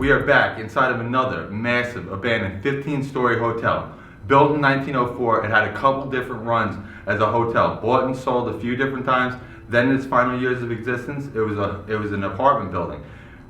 we are back inside of another massive, abandoned 15-story hotel. Built in 1904, it had a couple different runs as a hotel. Bought and sold a few different times. Then in its final years of existence, it was an apartment building.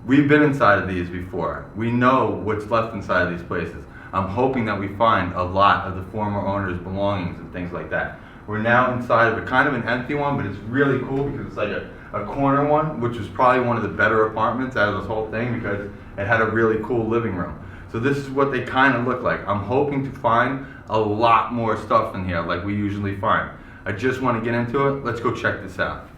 We've been inside of these before. We know what's left inside of these places. I'm hoping that we find a lot of the former owner's belongings and things like that. We're now inside of a kind of an empty one, but it's really cool because it's like a corner one, which was probably one of the better apartments out of this whole thing because it had a really cool living room. So this is what they kind of look like. I'm hoping to find a lot more stuff in here like we usually find. I just want to get into it. Let's go check this out.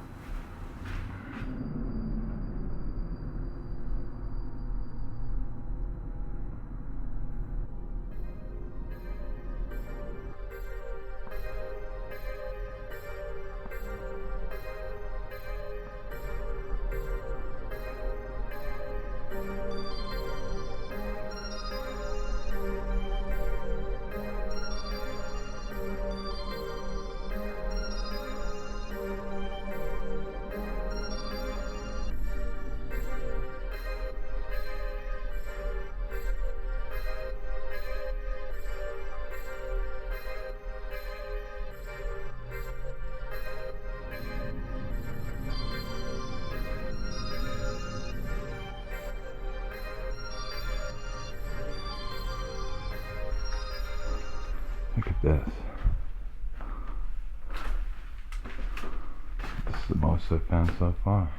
Look at this. This is the most I've found so far.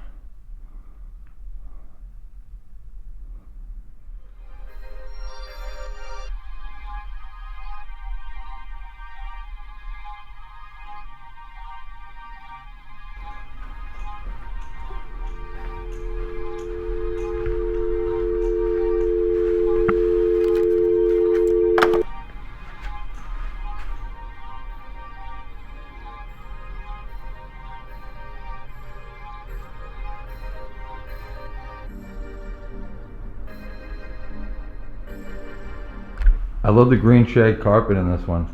I love the green shag carpet in this one.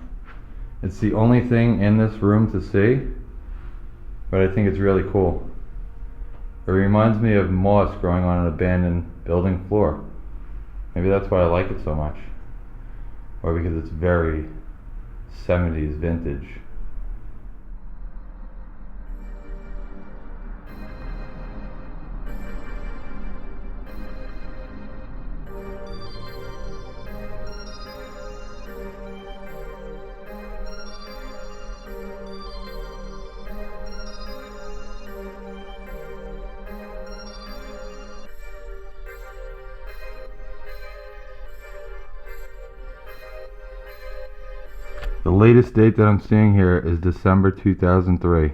It's the only thing in this room to see, but I think it's really cool. It reminds me of moss growing on an abandoned building floor. Maybe that's why I like it so much. Or because it's very 70s vintage. The latest date that I'm seeing here is December 2003.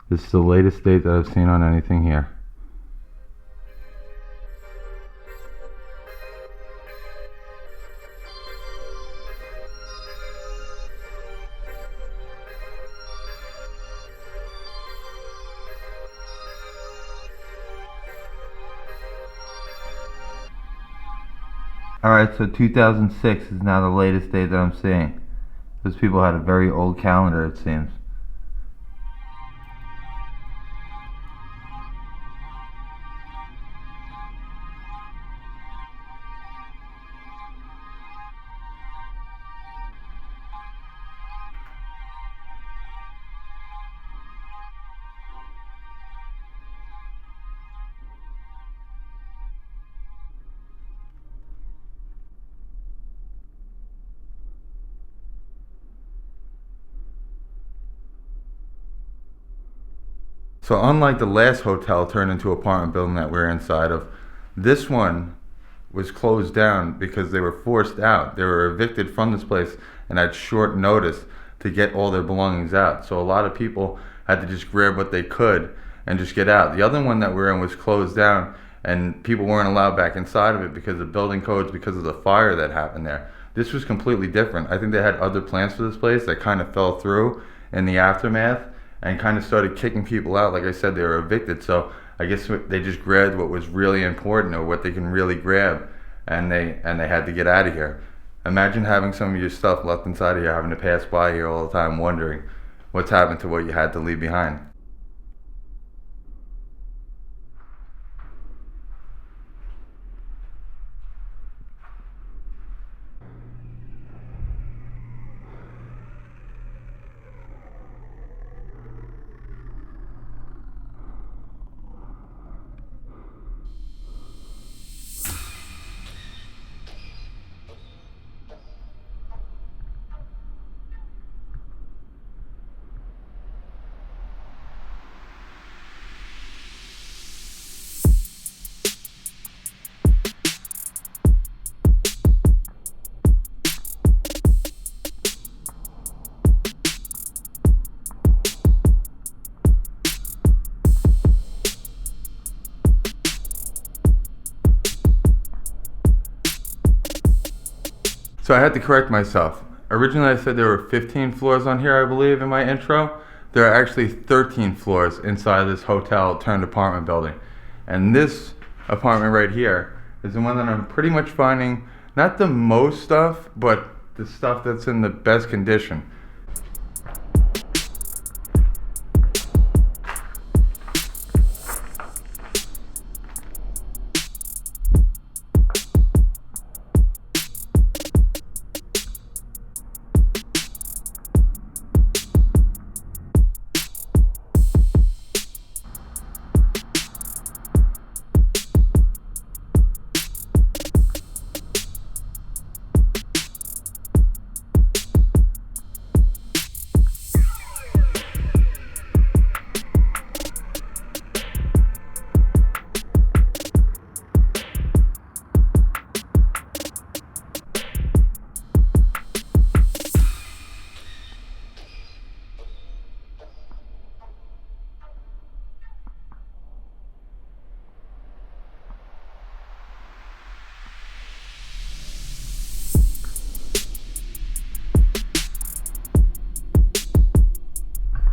This is the latest date that I've seen on anything here. Alright, so 2006 is now the latest date that I'm seeing. Those people had a very old calendar, it seems. So unlike the last hotel turned into an apartment building that we're inside of, this one was closed down because they were forced out. They were evicted from this place and had short notice to get all their belongings out. So a lot of people had to just grab what they could and just get out. The other one that we're in was closed down and people weren't allowed back inside of it because of building codes, because of the fire that happened there. This was completely different. I think they had other plans for this place that kind of fell through in the aftermath and kind of started kicking people out. Like I said, they were evicted, so I guess they just grabbed what was really important or what they can really grab, and they had to get out of here. Imagine having some of your stuff left inside of here, having to pass by here all the time wondering what's happened to what you had to leave behind. So I had to correct myself. Originally I said there were 15 floors on here, I believe, in my intro. There are actually 13 floors inside this hotel turned apartment building. And this apartment right here is the one that I'm pretty much finding not the most stuff, but the stuff that's in the best condition.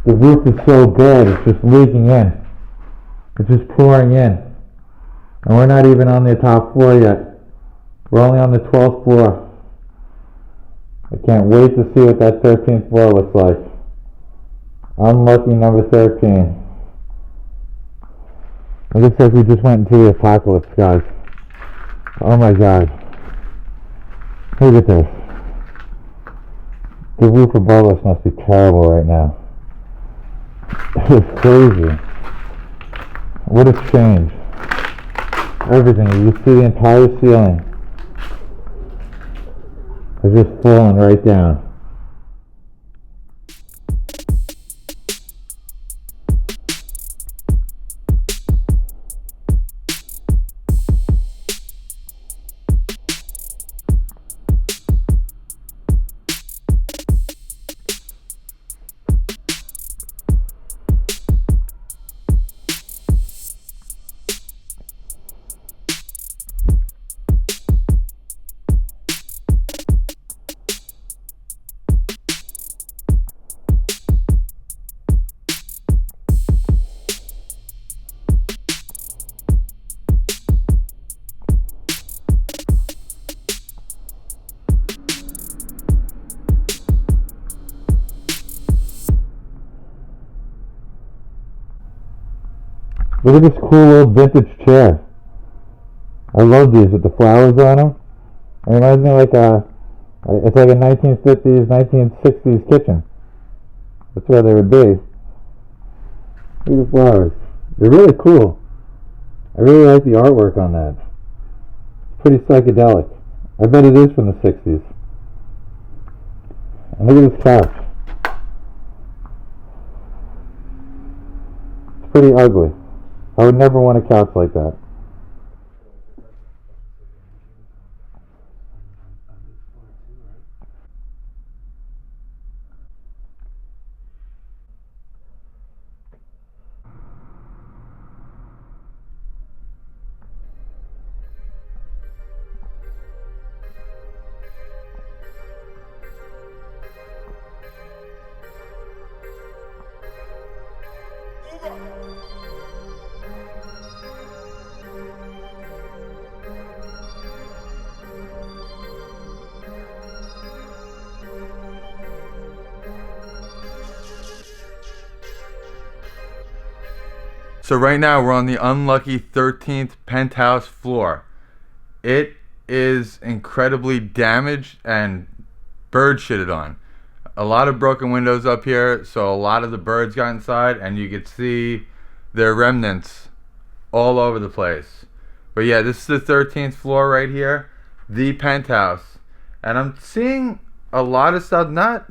The roof is so bad, it's just leaking in. It's just pouring in. And we're not even on the top floor yet. We're only on the 12th floor. I can't wait to see what that 13th floor looks like. Unlucky number 13. It looks like we just went into the apocalypse, guys. Oh my god. Look at this. The roof above us must be terrible right now. It's crazy. What a change. Everything, you see the entire ceiling has just fallen right down. Look at this cool old vintage chair. I love these with the flowers on them. It reminds me of it's like a 1950s, 1960s kitchen. That's where they would be. Look at the flowers. They're really cool. I really like the artwork on that. It's pretty psychedelic. I bet it is from the 60s. And look at this couch. It's pretty ugly. I would never want a couch like that. So right now we're on the unlucky 13th penthouse floor. It is incredibly damaged and bird shitted on. A lot of broken windows up here, so a lot of the birds got inside and you could see their remnants all over the place. But yeah, this is the 13th floor right here, the penthouse. And I'm seeing a lot of stuff, not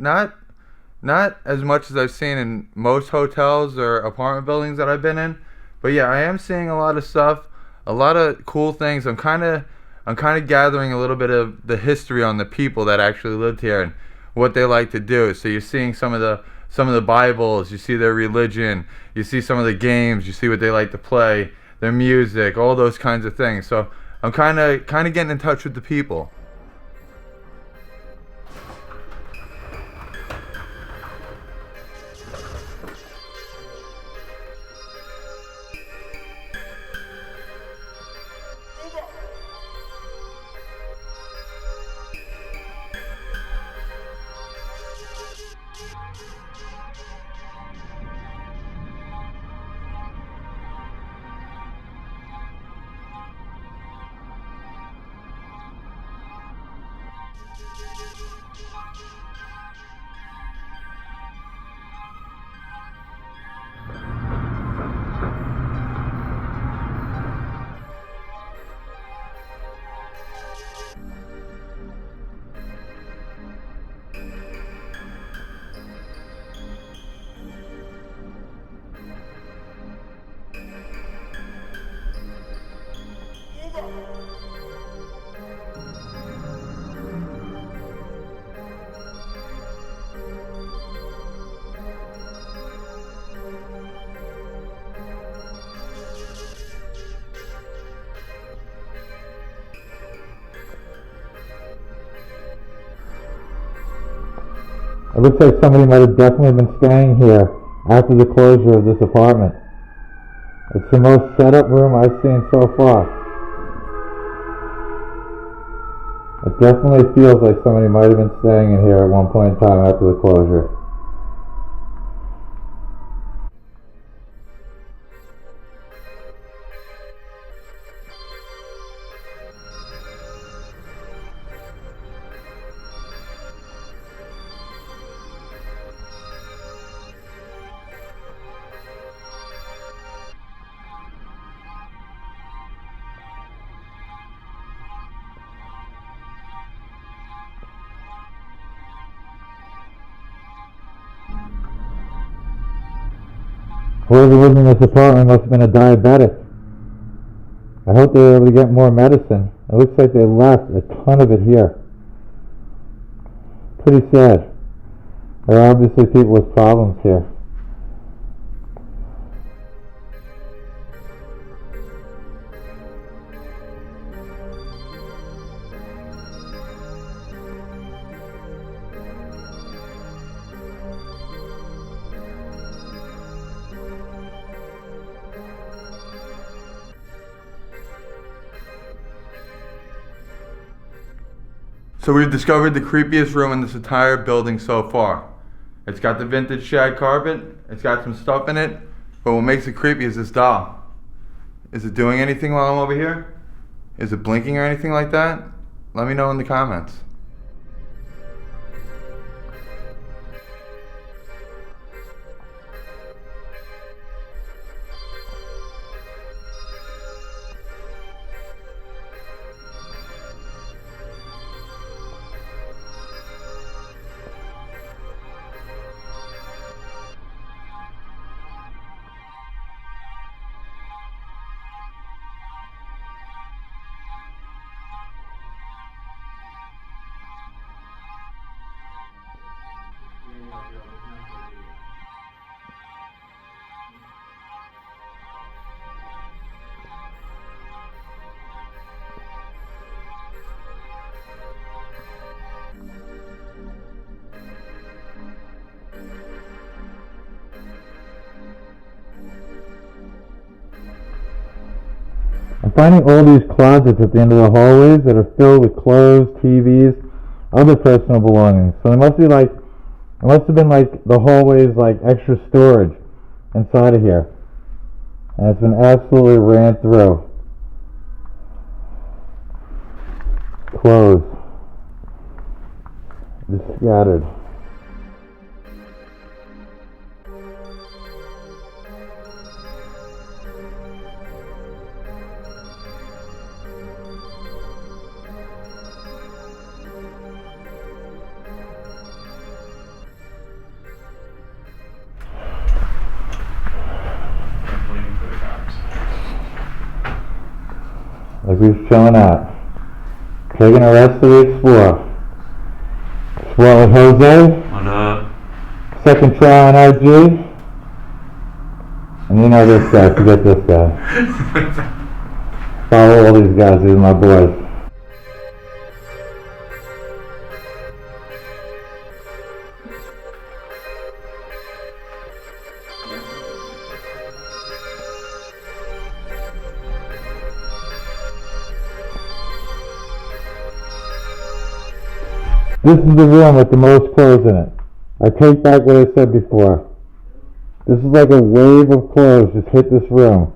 as much as I've seen in most hotels or apartment buildings that I've been in. But yeah, I am seeing a lot of stuff, a lot of cool things. I'm kind of gathering a little bit of the history on the people that actually lived here and what they like to do. So you're seeing some of the Bibles, you see their religion, you see some of the games, you see what they like to play, their music, all those kinds of things. So I'm kind of getting in touch with the people. It looks like somebody might have definitely been staying here after the closure of this apartment. It's the most set up room I've seen so far. It definitely feels like somebody might have been staying in here at one point in time after the closure. Whoever was in this apartment must have been a diabetic. I hope they were able to get more medicine. It looks like they left a ton of it here. Pretty sad. There are obviously people with problems here. So we've discovered the creepiest room in this entire building so far. It's got the vintage shag carpet, it's got some stuff in it, but what makes it creepy is this doll. Is it doing anything while I'm over here? Is it blinking or anything like that? Let me know in the comments. I'm finding all these closets at the end of the hallways that are filled with clothes, TVs, other personal belongings. So it must have been like the hallways like extra storage inside of here. And it's been absolutely ran through. Clothes. Just scattered. Like we're showing out. Taking a rest to explore. Explore with Jose. What up? Second try on IG. And you know this guy, forget this guy. Follow all these guys, these are my boys. This is the room with the most clothes in it. I take back what I said before. This is like a wave of clothes just hit this room.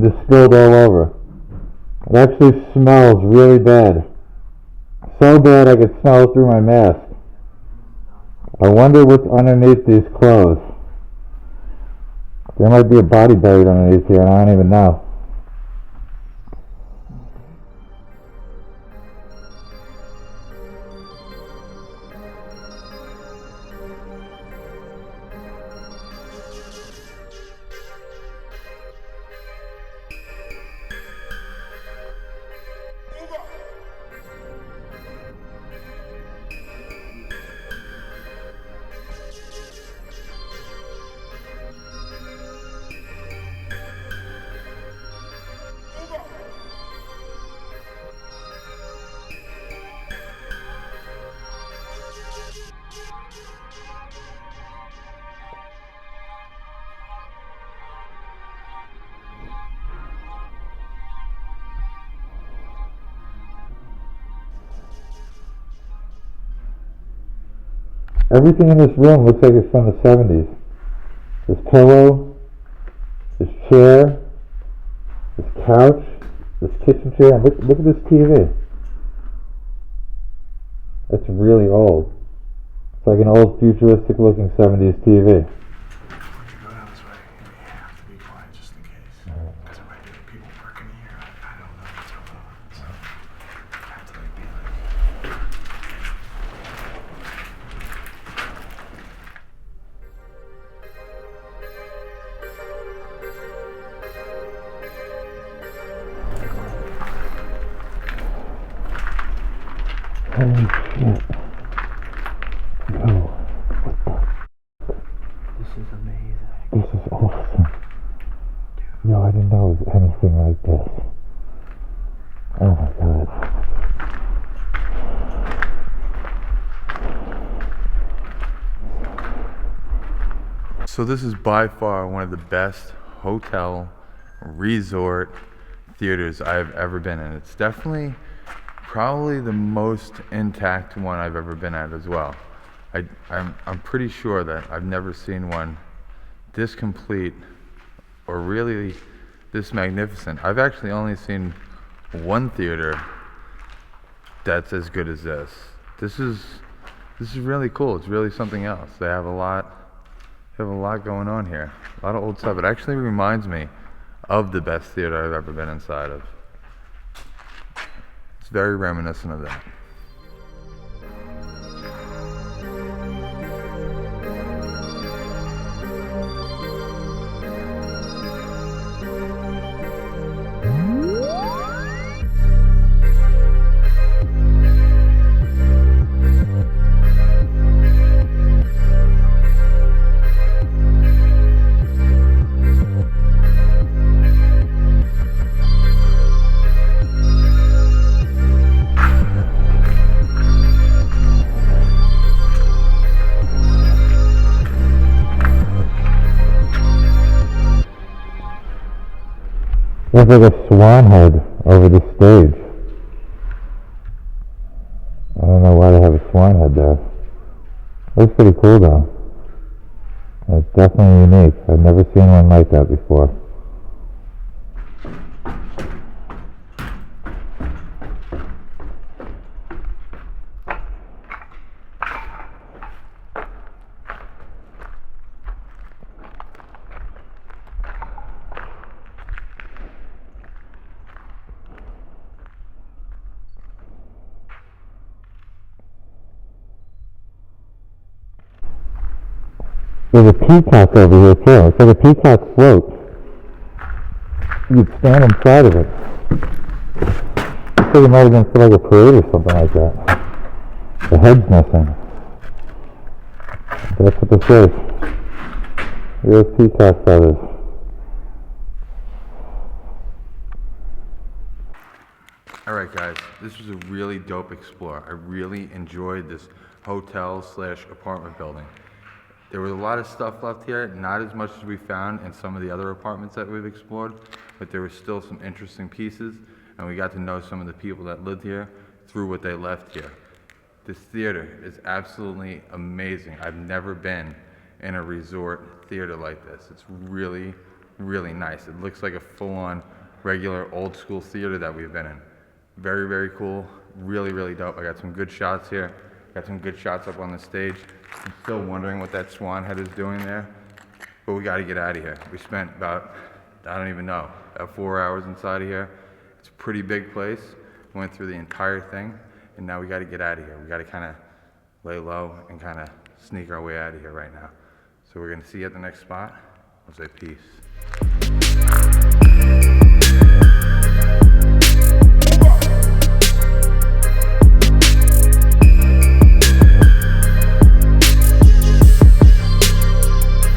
Just spilled all over. It actually smells really bad. so bad I could smell it through my mask. I wonder what's underneath these clothes. There might be a body buried underneath here and I don't even know. Everything in this room looks like it's from the 70s. This pillow, this chair, this couch, this kitchen chair, and look at this TV. That's really old. It's like an old futuristic looking 70s TV. Go down this way. You have to be quiet just in case. Because there might be people working here. I don't know what's going on. So I have to be Holy shit. Yo, This is amazing. this is awesome. Yo, I didn't know it was anything like this. Oh my god. So this is by far one of the best hotel resort theaters I've ever been in. It's definitely probably the most intact one I've ever been at as well. I'm pretty sure that I've never seen one this complete or really this magnificent. I've actually only seen one theater that's as good as this. This is really cool. It's really something else. They have a lot going on here. A lot of old stuff. It actually reminds me of the best theater I've ever been inside of. It's very reminiscent of that. There's like a swan head over the stage. I don't know why they have a swan head there. Looks pretty cool though. It's definitely unique. I've never seen one like that before. There's a peacock over here too. It's like a peacock float. You could stand inside of it. Looks like it might have been for like a parade or something like that. The head's missing. That's what this is. Here's peacock feathers. Alright guys, this was a really dope explore. I really enjoyed this hotel slash apartment building. There was a lot of stuff left here, not as much as we found in some of the other apartments that we've explored, but there were still some interesting pieces, and we got to know some of the people that lived here through what they left here. This theater is absolutely amazing. I've never been in a resort theater like this. It's really, really nice. It looks like a full-on regular old school theater that we've been in. Very, very cool, really, really dope. I got some good shots here. Got some good shots up on the stage. I'm still wondering what that swan head is doing there, but we got to get out of here. We spent about, I don't even know, about 4 hours inside of here. It's a pretty big place. We went through the entire thing, and now we got to get out of here. We got to kind of lay low and kind of sneak our way out of here right now. So we're going to see you at the next spot. I'll say peace.